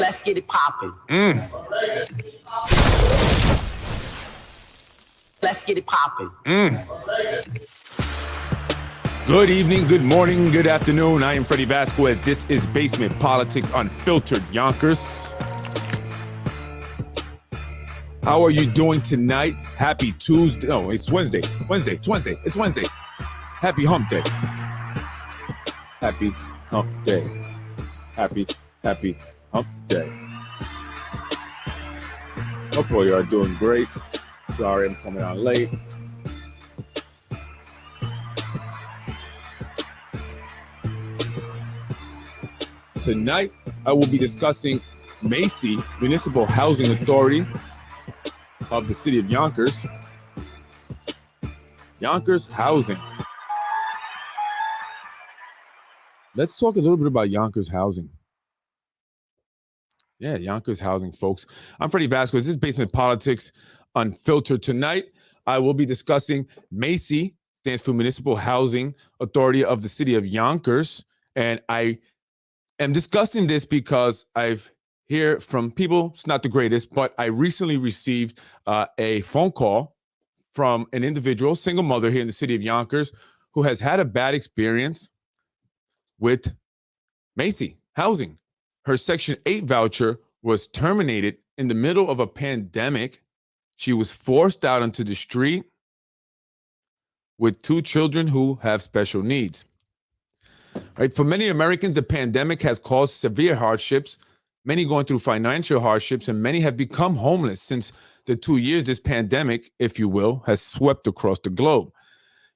Let's get it popping. Let's get it popping. Good evening, good morning, good afternoon. I am Freddie Vasquez. This is Basement Politics Unfiltered, Yonkers. How are you doing tonight? Happy Tuesday. Oh, it's Wednesday. It's Wednesday. Happy Hump Day. Happy Hump Day. Happy Hump Day. Hope all you are doing great. Sorry, I'm coming on late. Tonight, I will be discussing MHACY, Municipal Housing Authority of the city of Yonkers. Yonkers housing. Let's talk a little bit about Yonkers housing. Yeah, Yonkers housing, folks. I'm Freddie Vasquez. This is Basement Politics Unfiltered. Tonight, I will be discussing MHACY, stands for Municipal Housing Authority of the city of Yonkers. And I am discussing this because I've heard from people, it's not the greatest, but I recently received a phone call from an individual, single mother here in the city of Yonkers, who has had a bad experience with MHACY housing. Her Section 8 voucher was terminated in the middle of a pandemic. She was forced out onto the street with two children who have special needs. Right? For many Americans, the pandemic has caused severe hardships, many going through financial hardships, and many have become homeless since the 2 years this pandemic, if you will, has swept across the globe.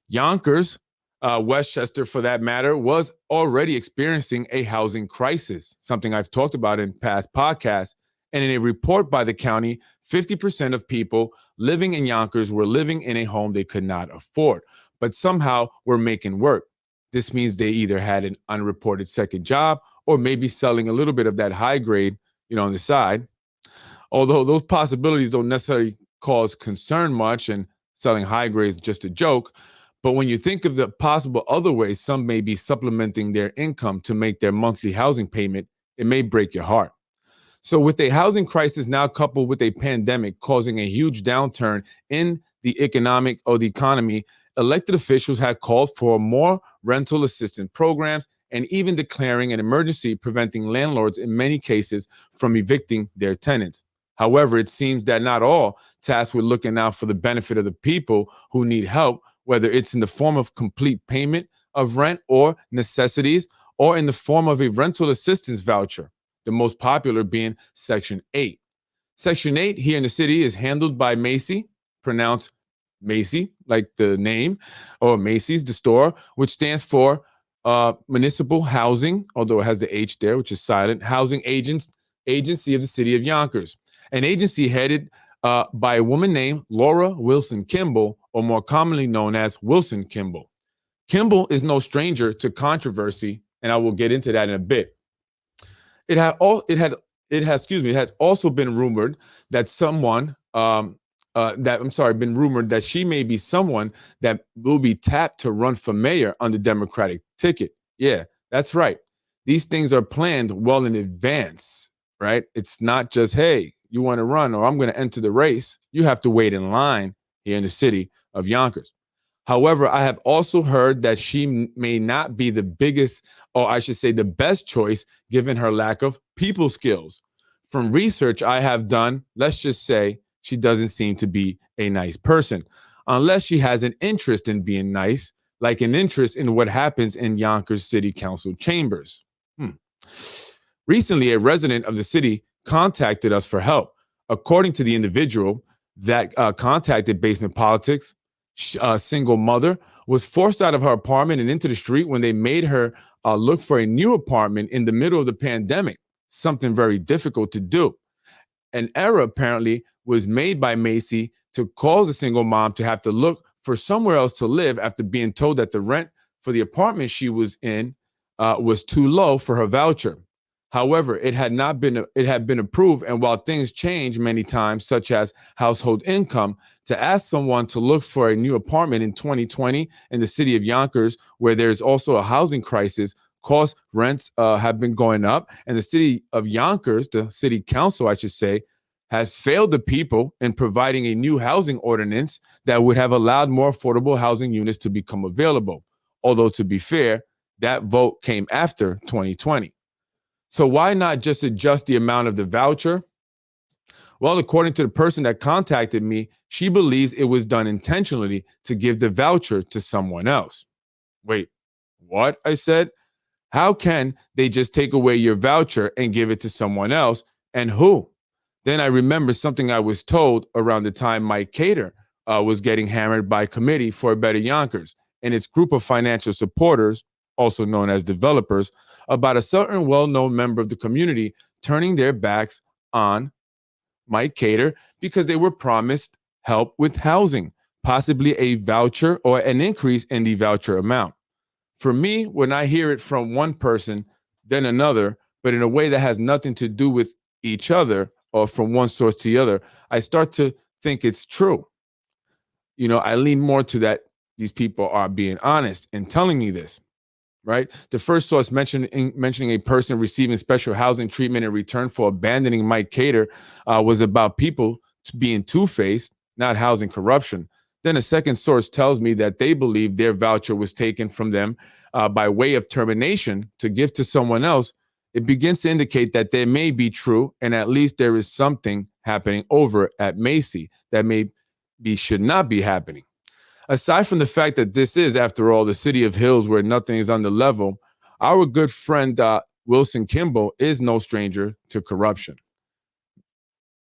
Yonkers, Westchester for that matter, was already experiencing a housing crisis, something I've talked about in past podcasts. And in a report by the county, 50% of people living in Yonkers were living in a home they could not afford, but somehow were making work. This means they either had an unreported second job or maybe selling a little bit of that high grade, on the side. Although those possibilities don't necessarily cause concern much, and selling high grade is just a joke. But when you think of the possible other ways some may be supplementing their income to make their monthly housing payment, it may break your heart. So with a housing crisis now coupled with a pandemic causing a huge downturn in the economy, elected officials had called for more rental assistance programs and even declaring an emergency, preventing landlords in many cases from evicting their tenants. However, it seems that not all tasked with looking out for the benefit of the people who need help, whether it's in the form of complete payment of rent or necessities, or in the form of a rental assistance voucher, the most popular being Section 8. Section 8 here in the city is handled by MHACY, pronounced MHACY, like the name, or Macy's, the store, which stands for Municipal Housing, although it has the H there, which is silent, Housing Agency of the city of Yonkers, an agency headed by a woman named Laura Wilson Kimball, or more commonly known as Wilson Kimball. Kimball is no stranger to controversy, and I will get into that in a bit. It had also been rumored that that she may be someone that will be tapped to run for mayor on the Democratic ticket. Yeah, that's right. These things are planned well in advance, right? It's not just, hey, you want to run or I'm going to enter the race. You have to wait in line here in the city of Yonkers. However, I have also heard that she may not be the biggest, or I should say the best choice, given her lack of people skills. From research I have done, let's just say she doesn't seem to be a nice person, unless she has an interest in being nice, like an interest in what happens in Yonkers City Council chambers. Recently, a resident of the city contacted us for help. According to the individual that contacted Basement Politics, a single mother was forced out of her apartment and into the street when they made her look for a new apartment in the middle of the pandemic, something very difficult to do. An error apparently was made by MHACY to cause a single mom to have to look for somewhere else to live after being told that the rent for the apartment she was in was too low for her voucher. However, it had been approved, and while things change many times, such as household income, to ask someone to look for a new apartment in 2020 in the city of Yonkers, where there's also a housing crisis, Cost rents have been going up, and the city of Yonkers, the city council, I should say, has failed the people in providing a new housing ordinance that would have allowed more affordable housing units to become available. Although, to be fair, that vote came after 2020. So why not just adjust the amount of the voucher? Well, according to the person that contacted me, she believes it was done intentionally to give the voucher to someone else. Wait, what? I said. How can they just take away your voucher and give it to someone else? And who? Then I remember something I was told around the time Mike Cater was getting hammered by Committee for a Better Yonkers and its group of financial supporters, also known as developers, about a certain well-known member of the community turning their backs on Mike Cater because they were promised help with housing, possibly a voucher or an increase in the voucher amount. For me, when I hear it from one person, then another, but in a way that has nothing to do with each other or from one source to the other, I start to think it's true. You know, I lean more to that these people are being honest in telling me this, right? The first source mentioning a person receiving special housing treatment in return for abandoning Mike Cater was about people being two-faced, not housing corruption. Then a second source tells me that they believe their voucher was taken from them by way of termination to give to someone else. It begins to indicate that they may be true, and at least there is something happening over at MHACY that should not be happening. Aside from the fact that this is, after all, the city of hills where nothing is on the level, our good friend Wilson Kimball is no stranger to corruption.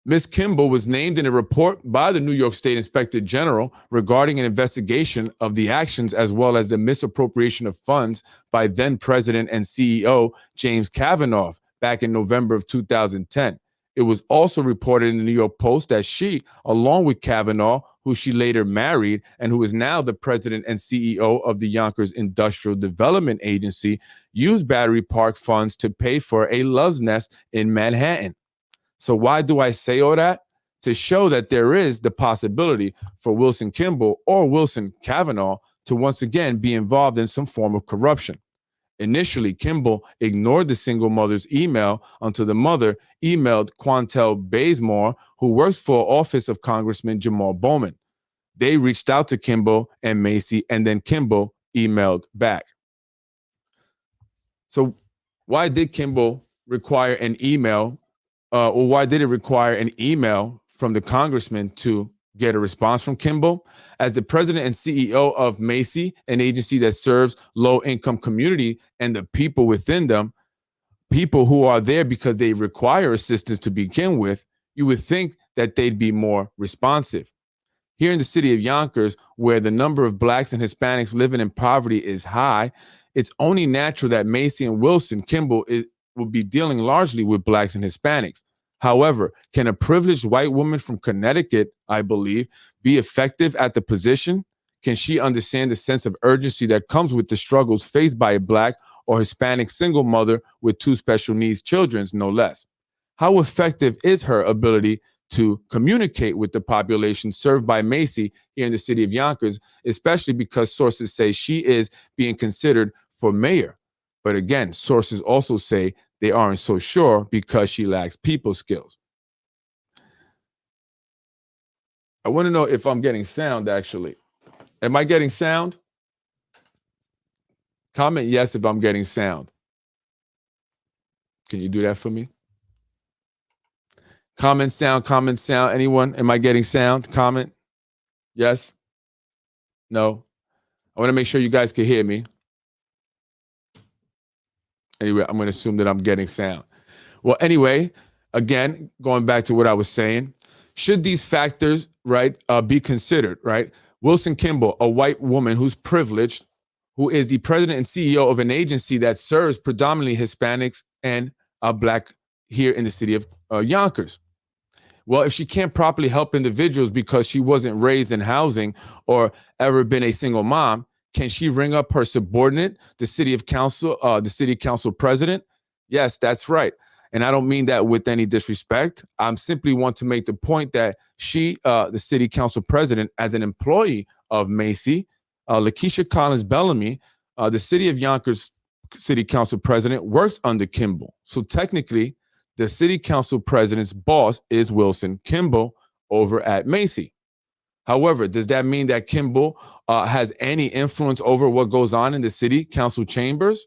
Ms. Kimball was named in a report by the New York State Inspector General regarding an investigation of the actions as well as the misappropriation of funds by then President and CEO James Kavanaugh back in November of 2010. It was also reported in the New York Post that she, along with Kavanaugh, who she later married and who is now the president and CEO of the Yonkers Industrial Development Agency, used Battery Park funds to pay for a love's nest in Manhattan. So why do I say all that? To show that there is the possibility for Wilson Kimball or Wilson Kavanaugh to once again be involved in some form of corruption. Initially, Kimball ignored the single mother's email until the mother emailed Quantel Bazemore, who works for Office of Congressman Jamal Bowman. They reached out to Kimball and MHACY, and then Kimball emailed back. So why did Kimball require an email, or why did it require an email from the congressman to get a response from Kimball? As the president and CEO of MHACY, an agency that serves low-income community and the people within them, people who are there because they require assistance to begin with, you would think that they'd be more responsive. Here in the city of Yonkers, where the number of Blacks and Hispanics living in poverty is high, it's only natural that MHACY and Wilson Kimball will be dealing largely with Blacks and Hispanics. However, can a privileged white woman from Connecticut, I believe, be effective at the position? Can she understand the sense of urgency that comes with the struggles faced by a Black or Hispanic single mother with two special needs children, no less? How effective is her ability to communicate with the population served by MHACY here in the city of Yonkers, especially because sources say she is being considered for mayor? But again, sources also say they aren't so sure because she lacks people skills. I want to know if I'm getting sound, actually. Am I getting sound? Comment yes if I'm getting sound. Can you do that for me? Comment sound. Anyone? Am I getting sound? Comment. Yes? No? I want to make sure you guys can hear me. Anyway, I'm going to assume that I'm getting sound. Well, anyway, again, going back to what I was saying, should these factors, right, be considered, right? Wilson Kimball, a white woman who's privileged, who is the president and CEO of an agency that serves predominantly Hispanics and Black here in the city of Yonkers. Well, if she can't properly help individuals because she wasn't raised in housing or ever been a single mom, can she ring up her subordinate, the city council president? Yes, that's right. And I don't mean that with any disrespect. I simply want to make the point that she, the city council president, as an employee of MHACY, Lakeisha Collins Bellamy, the city of Yonkers city council president works under Kimball. So technically, the city council president's boss is Wilson Kimball over at MHACY. However, does that mean that Kimball has any influence over what goes on in the city council chambers?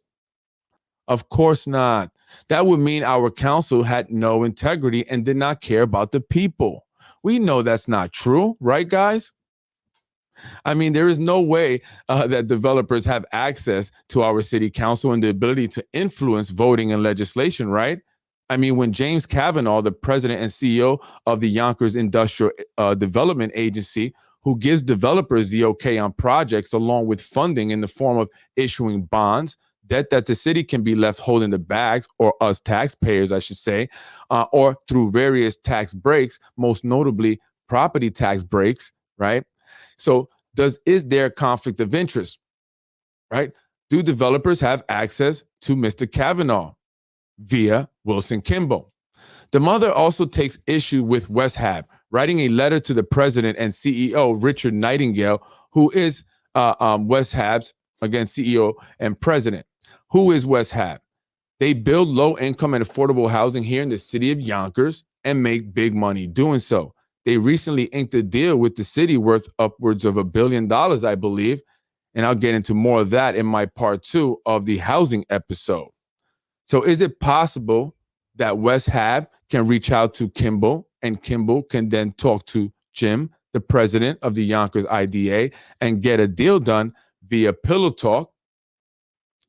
Of course not. That would mean our council had no integrity and did not care about the people. We know that's not true, right, guys? I mean, there is no way that developers have access to our city council and the ability to influence voting and legislation, right? I mean, when James Kavanaugh, the president and CEO of the Yonkers Industrial Development Agency, who gives developers the okay on projects along with funding in the form of issuing bonds, debt that the city can be left holding the bags, or us taxpayers, I should say, or through various tax breaks, most notably property tax breaks, right? So is there a conflict of interest, right? Do developers have access to Mr. Kavanaugh via Wilson Kimball? The mother also takes issue with West Hab, writing a letter to the president and CEO, Richard Nightingale, who is West Hab's, again, CEO and president. Who is West Hab? They build low-income and affordable housing here in the city of Yonkers and make big money doing so. They recently inked a deal with the city worth upwards of $1 billion, I believe, and I'll get into more of that in my part 2 of the housing episode. So is it possible that West Hab can reach out to Kimball and Kimball can then talk to Jim, the president of the Yonkers IDA, and get a deal done via pillow talk?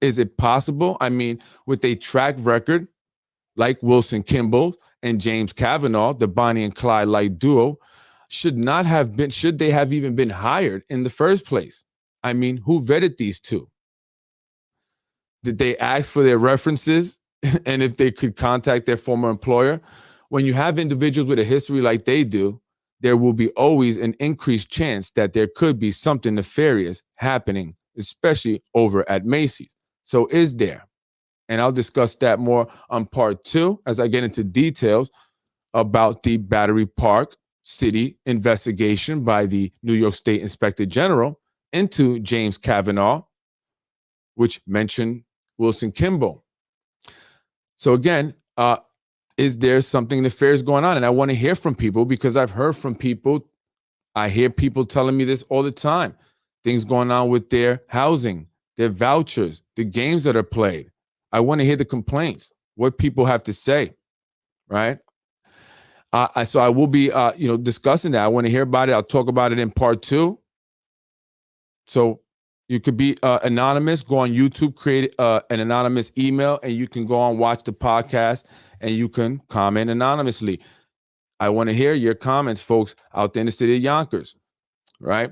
Is it possible? I mean, with a track record like Wilson Kimball and James Kavanaugh, the Bonnie and Clyde like duo, should they have even been hired in the first place? I mean, who vetted these two? Did they ask for their references and if they could contact their former employer? When you have individuals with a history like they do, there will be always an increased chance that there could be something nefarious happening, especially over at Macy's. So is there? And I'll discuss that more on part 2 as I get into details about the Battery Park City investigation by the New York State Inspector General into James Kavanaugh, which mentioned Wilson Kimball. So again, is there something nefarious going on? And I want to hear from people because I've heard from people. I hear people telling me this all the time. Things going on with their housing, their vouchers, the games that are played. I want to hear the complaints, what people have to say, right? So I will be, discussing that. I want to hear about it. I'll talk about it in part 2. So you could be anonymous. Go on YouTube, create an anonymous email, and you can go on, watch the podcast, and you can comment anonymously. I want to hear your comments, folks, out there in the city of Yonkers, right?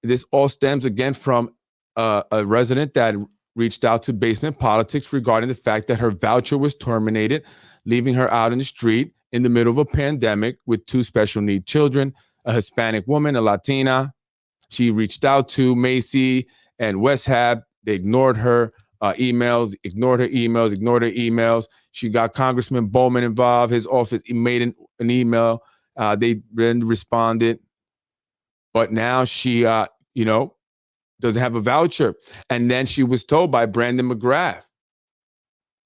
This all stems, again, from a resident that reached out to Basement Politics regarding the fact that her voucher was terminated, leaving her out in the street in the middle of a pandemic with 2 special need children, a Hispanic woman, a Latina. She reached out to MHACY and West Hab. They ignored her emails. She got Congressman Bowman involved. His office made an email. They then responded. But now she, doesn't have a voucher. And then she was told by Brandon McGrath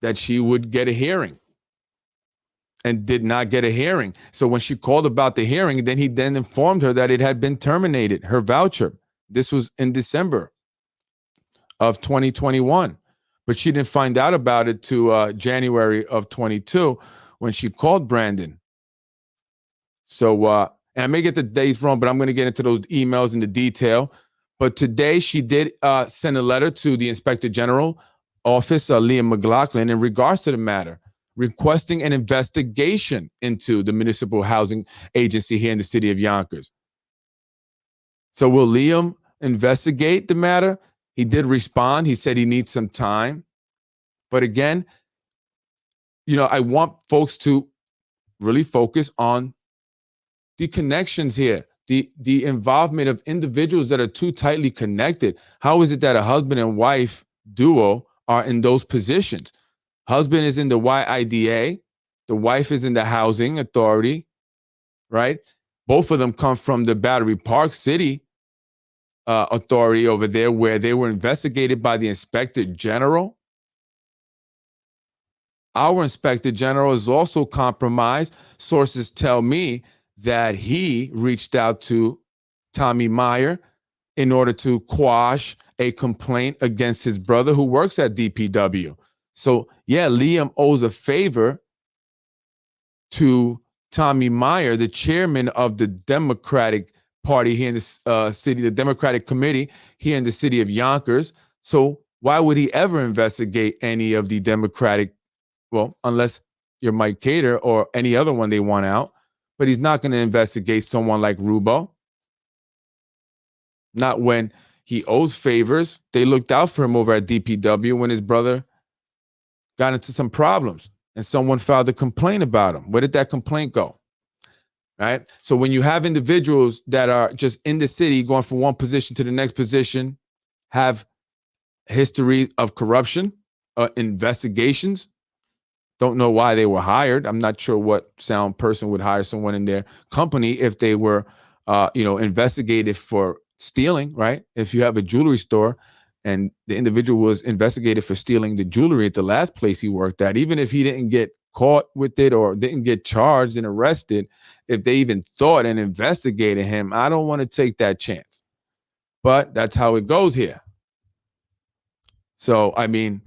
that she would get a hearing and did not get a hearing. So when she called about the hearing, then he then informed her that it had been terminated, her voucher. This was in December of 2021. But she didn't find out about it to January of 22 when she called Brandon. So, and I may get the dates wrong, but I'm going to get into those emails in the detail. But today she did send a letter to the Inspector General office, Liam McLaughlin, in regards to the matter, requesting an investigation into the Municipal Housing Agency here in the city of Yonkers. So will Liam investigate the matter? He did respond. He said he needs some time. But again, I want folks to really focus on the connections here, the involvement of individuals that are too tightly connected. How is it that a husband and wife duo are in those positions? Husband is in the YIDA, the wife is in the Housing Authority, right? Both of them come from the Battery Park City Authority over there, where they were investigated by the Inspector General our inspector general is also compromised. Sources tell me that he reached out to Tommy Meyer in order to quash a complaint against his brother who works at DPW. So yeah, Liam owes a favor to Tommy Meyer, the chairman of the Democratic Party here in the city, the Democratic Committee here in the city of Yonkers. So why would he ever investigate any of the Democratic, well, unless you're Mike Cater or any other one they want out, but he's not going to investigate someone like Rubo. Not when he owes favors. They looked out for him over at DPW when his brother got into some problems and someone filed a complaint about him. Where did that complaint go? Right? So when you have individuals that are just in the city going from one position to the next position, have history of corruption, investigations, don't know why they were hired. I'm not sure what sound person would hire someone in their company if they were, investigated for stealing, right? If you have a jewelry store and the individual was investigated for stealing the jewelry at the last place he worked at, even if he didn't get caught with it or didn't get charged and arrested, if they even thought and investigated him, I don't want to take that chance. But that's how it goes here. So, I mean,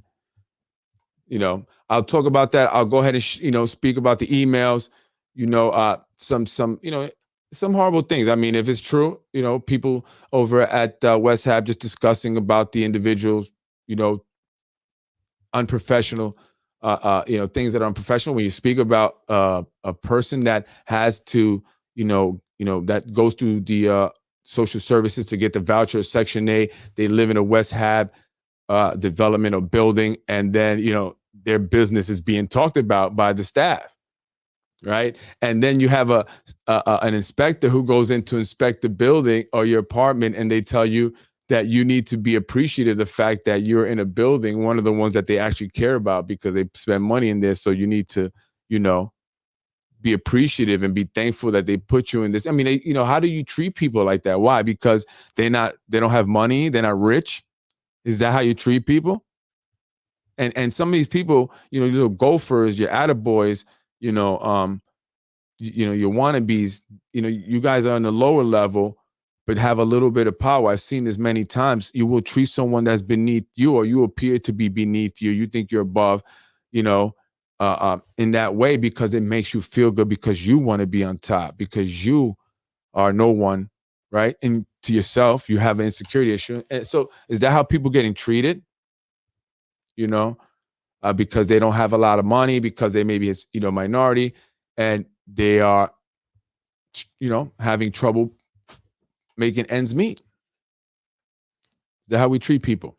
I'll talk about that. I'll go ahead and, speak about the emails, some horrible things. I mean, if it's true, people over at West Hab just discussing about the individuals, unprofessional, things that are unprofessional. When you speak about a person that has to, that goes through the social services to get the voucher, Section A, they live in a West Hab development or building, and then, their business is being talked about by the staff. Right. And then you have an inspector who goes in to inspect the building or your apartment, and they tell you that you need to be appreciative of the fact that you're in a building, one of the ones that they actually care about because they spend money in this. So you need to, be appreciative and be thankful that they put you in this. I mean, how do you treat people like that? Why? Because they don't have money. They're not rich. Is that how you treat people? And some of these people, your little gophers, your attaboys, your wannabes, you guys are on the lower level, but have a little bit of power. I've seen this many times. You will treat someone that's beneath you, or you appear to be beneath you. You think you're above, in that way because it makes you feel good because you want to be on top, because you are no one, right? And to yourself, you have an insecurity issue. And so is that how people getting treated? Because they don't have a lot of money, because they maybe is, minority, and they are, having trouble making ends meet. Is that how we treat people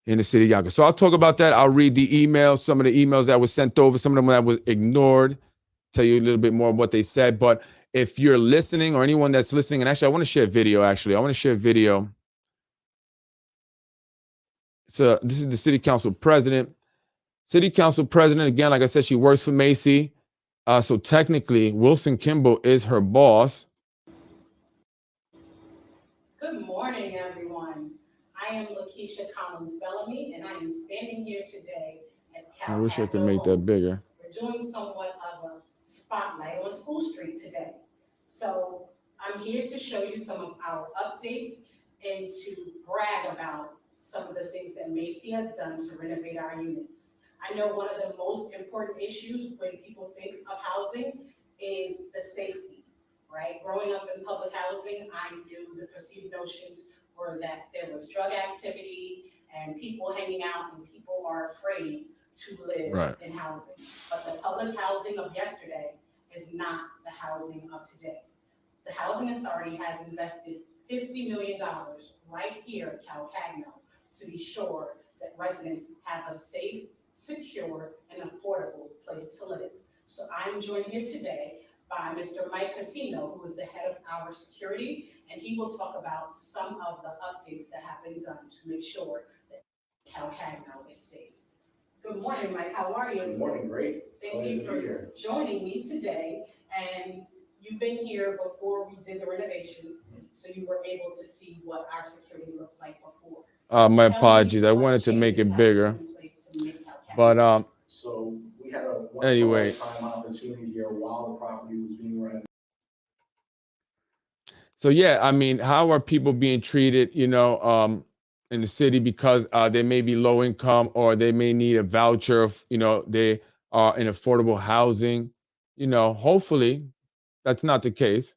in the city of Yonkers? So I'll talk about that. I'll read the emails, some of the emails that were sent over, some of them that was ignored, tell you a little bit more of what they said. But if you're listening, or anyone that's listening, and actually I want to share a video, I want to share a video. So this is the city council president. City council president, again, like I said, she works for MHACY. So technically, Wilson Kimball is her boss. Good morning, everyone. I am Lakeisha Collins Bellamy, and I am standing here today at Cal. I wish I could make that bigger. We're doing somewhat of a spotlight on School Street today. So I'm here to show you some of our updates and to brag about some of the things that MHACY has done to renovate our units. I know one of the most important issues when people think of housing is the safety, right? Growing up in public housing, I knew the perceived notions were that there was drug activity and people hanging out, and people are afraid to live in housing. But the public housing of yesterday is not the housing of today. The Housing Authority has invested $50 million right here at Cal Cagno to be sure that residents have a safe, secure, and affordable place to live. So I'm joined here today by Mr. Mike Casino, who is the head of our security, and he will talk about some of the updates that have been done to make sure that Cal Cagno is safe. Good morning, Mike. How are you? Good morning. Great. Thank you for joining me today. And you've been here before we did the renovations, so you were able to see what our security looked like before. My apologies. I wanted to make it bigger, but So we had a Anyway. once-in-a-lifetime opportunity here while the property was being rented. So yeah, I mean, how are people being treated, you know, in the city because they may be low income or they may need a voucher of, you know, they are in affordable housing. You know, hopefully that's not the case.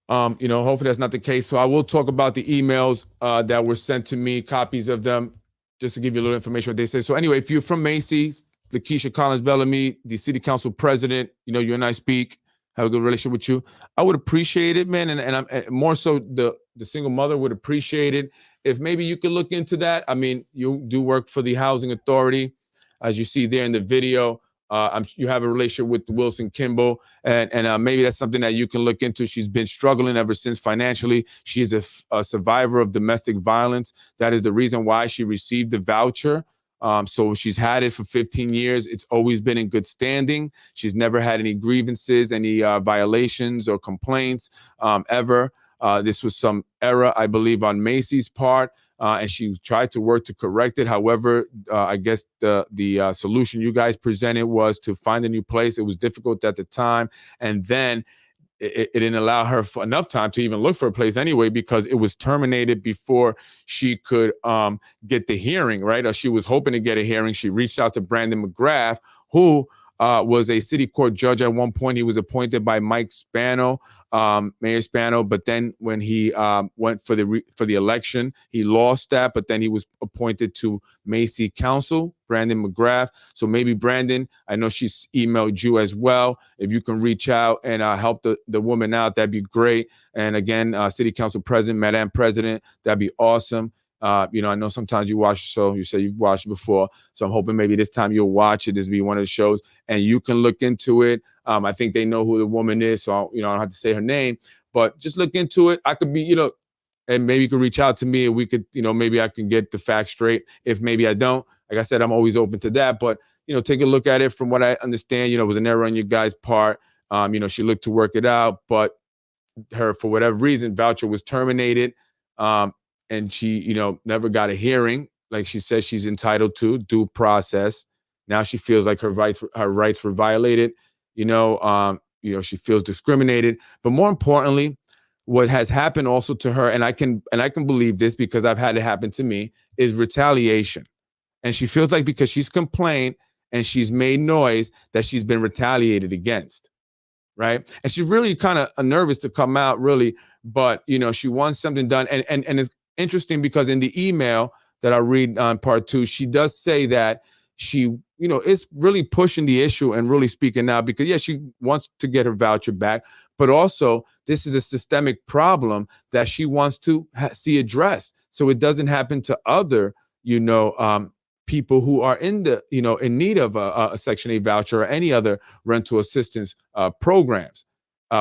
You know, hopefully that's not the case. So I will talk about the emails that were sent to me, copies of them, just to give you a little information what they say. So anyway, if you're from MHACY, Lakeisha Collins Bellamy, the city council president, you know, you and I speak, have a good relationship with you. I would appreciate it, man. And I'm more so the single mother would appreciate it if maybe you could look into that. I mean, you do work for the housing authority, as you see there in the video. You have a relationship with Wilson Kimball, and maybe that's something that you can look into. She's been struggling ever since financially. She is a survivor of domestic violence. That is the reason why she received the voucher. So she's had it for 15 years. It's always been in good standing. She's never had any grievances, any violations or complaints ever. This was some error, I believe, on MHACY's part. And she tried to work to correct it. However, I guess the solution you guys presented was to find a new place. It was difficult at the time. And then it didn't allow her enough time to even look for a place anyway, because it was terminated before she could get the hearing, right? Or she was hoping to get a hearing. She reached out to Brandon McGrath, who was a city court judge at one point. He was appointed by Mike Spano, Mayor Spano, but then when he went for the election, he lost that, but then he was appointed to MHACY Council, Brandon McGrath. So maybe Brandon, I know she's emailed you as well. If you can reach out and help the woman out, that'd be great. And again, City Council President, Madam President, that'd be awesome. You know, I know sometimes you watch, so you say you've watched before. So I'm hoping maybe this time you'll watch it. This will be one of the shows and you can look into it. I think they know who the woman is. So, you know, I don't have to say her name, but just look into it. I could be, you know, and maybe you could reach out to me and we could, you know, maybe I can get the facts straight. If maybe I don't, like I said, I'm always open to that. But, you know, take a look at it. From what I understand, you know, it was an error on your guys' part. You know, she looked to work it out, but her, for whatever reason, voucher was terminated. And she, you know, never got a hearing, like she says she's entitled to, due process. Now she feels like her rights were violated. You know, she feels discriminated. But more importantly, what has happened also to her, and I can believe this because I've had it happen to me, is retaliation. And she feels like because she's complained and she's made noise that she's been retaliated against. Right. And she's really kind of nervous to come out, really. But, you know, she wants something done. And it's interesting because in the email that I read on part 2, she does say that she, you know, is really pushing the issue and really speaking out because, yeah, she wants to get her voucher back. But also, this is a systemic problem that she wants to see addressed so it doesn't happen to other, you know, people who are in the, you know, in need of a Section 8 voucher or any other rental assistance programs,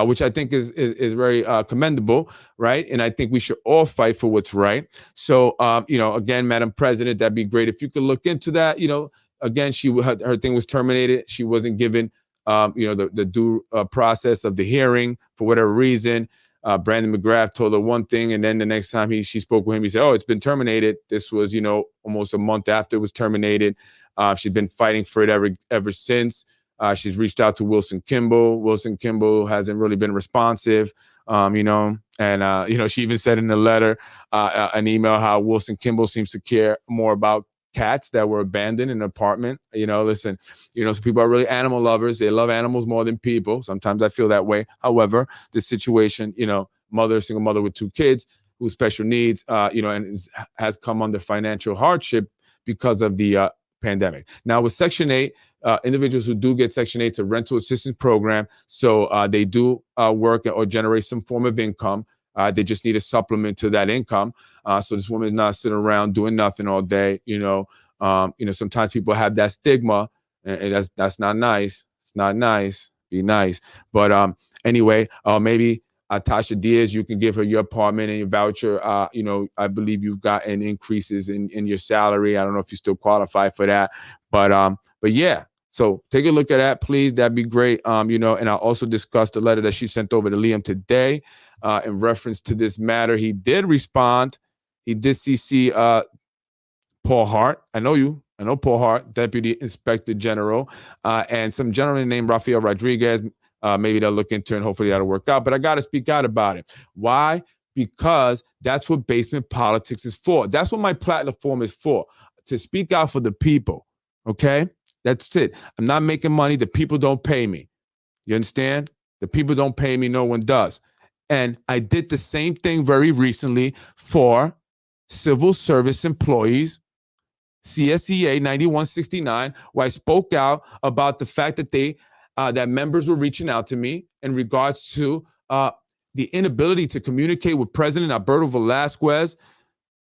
which I think is very commendable, right? And I think we should all fight for what's right. So, you know, again, Madam President, that'd be great if you could look into that. You know, again, her thing was terminated. She wasn't given, you know, the due process of the hearing for whatever reason. Brandon McGrath told her one thing, and then the next time she spoke with him, he said, "Oh, it's been terminated." This was, you know, almost a month after it was terminated. She's been fighting for it ever since. She's reached out to Wilson Kimball. Wilson Kimball hasn't really been responsive, you know, and you know, she even said in the letter, an email, how Wilson Kimball seems to care more about cats that were abandoned in an apartment. You know, listen, you know, some people are really animal lovers. They love animals more than people. Sometimes I feel that way. However, the situation, you know, single mother with 2 kids who special needs, you know, and has come under financial hardship because of the pandemic. Now with Section 8, individuals who do get Section 8, it's a rental assistance program. So they do work or generate some form of income. They just need a supplement to that income. So this woman is not sitting around doing nothing all day. You know, sometimes people have that stigma, and that's not nice. It's not nice. Be nice. But anyway, maybe Tasha Diaz, you can give her your apartment and your voucher. You know, I believe you've gotten increases in your salary. I don't know if you still qualify for that, but yeah. So take a look at that, please. That'd be great. You know, and I also discussed the letter that she sent over to Liam today. in reference to this matter. He did respond. He did CC Paul Hart. I know you. I know Paul Hart, Deputy Inspector General, and some gentleman named Rafael Rodriguez. Maybe they'll look into it and hopefully that'll work out. But I got to speak out about it. Why? Because that's what basement politics is for. That's what my platform is for, to speak out for the people. Okay? That's it. I'm not making money. The people don't pay me. You understand? The people don't pay me. No one does. And I did the same thing very recently for civil service employees, CSEA 9169, where I spoke out about the fact that that members were reaching out to me in regards to the inability to communicate with President Alberto Velasquez.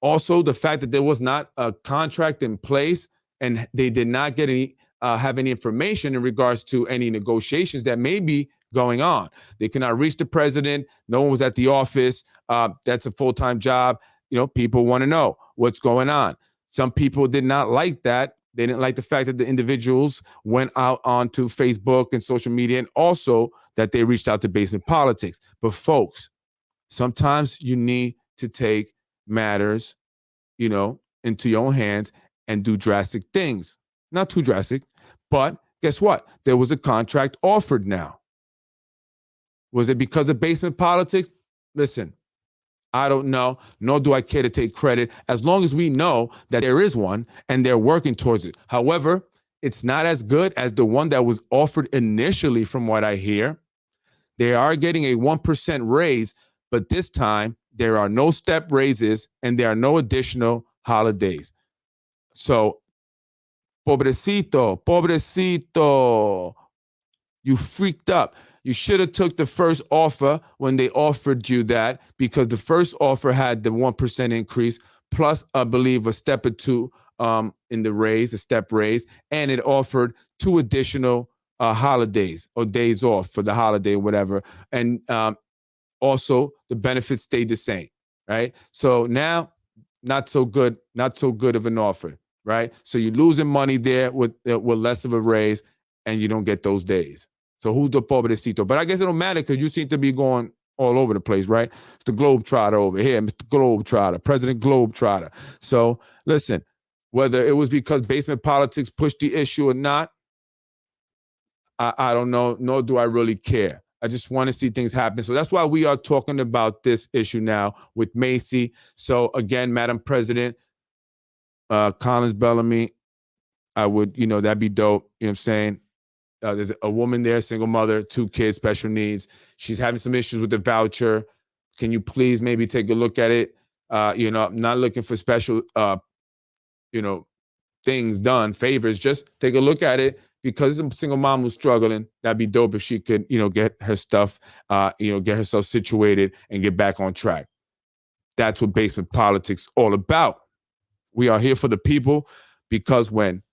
Also, the fact that there was not a contract in place and they did not get any have any information in regards to any negotiations that may be going on. They could not reach the president. No one was at the office. That's a full-time job. You know, people want to know what's going on. Some people did not like that. They didn't like the fact that the individuals went out onto Facebook and social media, and also that they reached out to basement politics. But folks, sometimes you need to take matters, you know, into your own hands and do drastic things. Not too drastic, but guess what? There was a contract offered now. Was it because of basement politics? Listen, I don't know, nor do I care to take credit, as long as we know that there is one and they're working towards it. However, it's not as good as the one that was offered initially, from what I hear. They are getting a 1% raise, but this time there are no step raises and there are no additional holidays. So, pobrecito, you freaked up. You should have took the first offer when they offered you that, because the first offer had the 1% increase plus, I believe, a step or two in the raise, a step raise, and it offered 2 additional holidays or days off for the holiday or whatever. And also the benefits stayed the same, right? So now, not so good of an offer, right? So you're losing money there with less of a raise, and you don't get those days. So who's the pobrecito? But I guess it don't matter because you seem to be going all over the place, right? It's the Globetrotter over here, Mr. Globetrotter, President Globetrotter. So listen, whether it was because basement politics pushed the issue or not, I don't know, nor do I really care. I just want to see things happen. So that's why we are talking about this issue now with MHACY. So again, Madam President, Collins Bellamy, I would, that'd be dope. You know what I'm saying? There's a woman there, single mother, 2 kids, special needs. She's having some issues with the voucher. Can you please maybe take a look at it? I'm not looking for special, things done, favors. Just take a look at it, because it's a single mom who's struggling. That'd be dope if she could, get her stuff, get herself situated and get back on track. That's what basement politics all about. We are here for the people, because when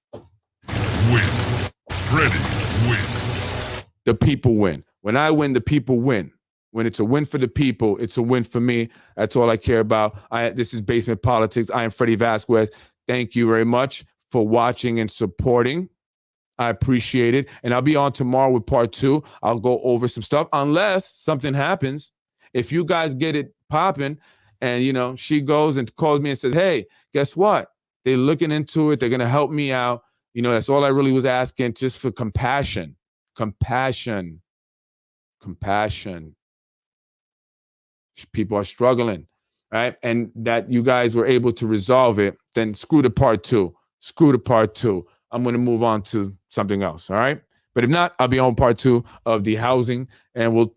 Freddie wins, the people win. When I win, the people win. When it's a win for the people, it's a win for me. That's all I care about. This is Basement Politics. I am Freddie Vasquez. Thank you very much for watching and supporting. I appreciate it. And I'll be on tomorrow with part 2. I'll go over some stuff, unless something happens. If you guys get it popping and, she goes and calls me and says, hey, guess what? They're looking into it. They're going to help me out. That's all I really was asking, just for compassion. Compassion. People are struggling, right? And that you guys were able to resolve it, then screw the part 2. I'm going to move on to something else, all right? But if not, I'll be on part 2 of the housing, and we'll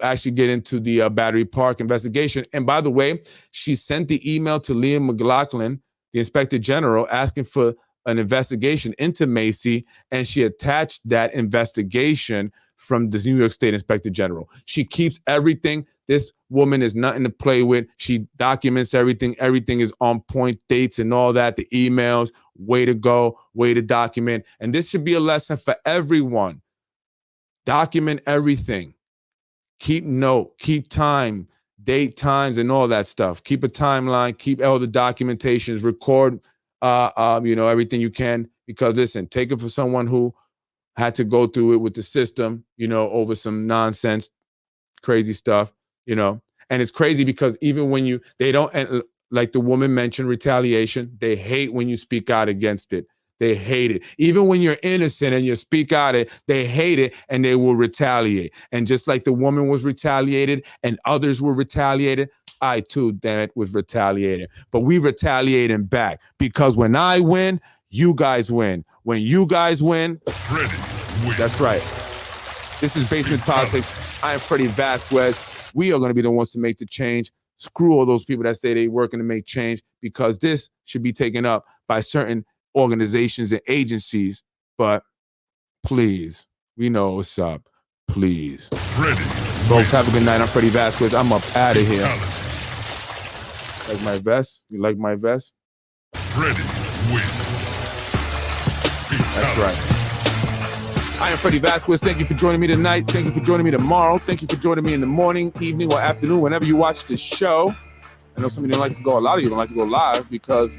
actually get into the Battery Park investigation. And by the way, she sent the email to Liam McLaughlin, the Inspector General, asking for an investigation into MHACY, and she attached that investigation from the New York State Inspector General. She keeps everything. This woman is nothing to play with. She documents everything. Everything is on point, dates and all that, the emails, way to go, way to document. And this should be a lesson for everyone. Document everything. Keep note, keep time, date, times, and all that stuff. Keep a timeline, keep all the documentations, record everything you can, because listen, take it for someone who had to go through it with the system, over some nonsense, crazy stuff. you know. And it's crazy because even when they don't, and like the woman mentioned, retaliation, they hate when you speak out against it. They hate it. Even when you're innocent and you speak out it, they hate it and they will retaliate. And just like the woman was retaliated and others were retaliated, I too, damn it, was retaliated. But we retaliating back because when I win, you guys win. When you guys win, that's right. This is Basement Politics. I am Freddie Vasquez. We are going to be the ones to make the change. Screw all those people that say they're working to make change, because this should be taken up by certain organizations and agencies. But please, we know what's up. Please. Folks, have a good night. I'm Freddie Vasquez. I'm up out of here. Like my vest? You like my vest? That's right. I am Freddie Vasquez. Thank you for joining me tonight. Thank you for joining me tomorrow. Thank you for joining me in the morning, evening, or afternoon, whenever you watch the show. I know some of you don't like to go, a lot of you don't like to go live because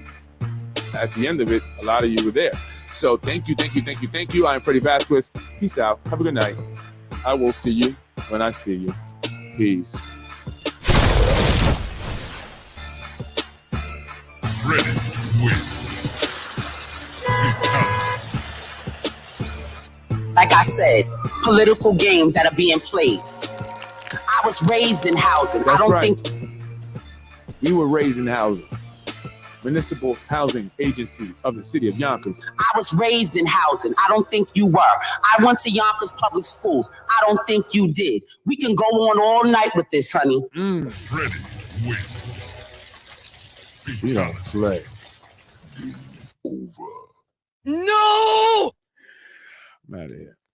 at the end of it, a lot of you were there. So thank you, thank you, thank you, thank you. I am Freddie Vasquez. Peace out. Have a good night. I will see you when I see you. Peace. Freddie wins. Like I said, political games that are being played. I was raised in housing. That's I don't right. think We were raised in housing. Municipal Housing Agency of the City of Yonkers. I was raised in housing. I don't think you were. I went to Yonkers public schools. I don't think you did. We can go on all night with this, honey. Freddie wins. You don't play. Over. No! I'm out of here.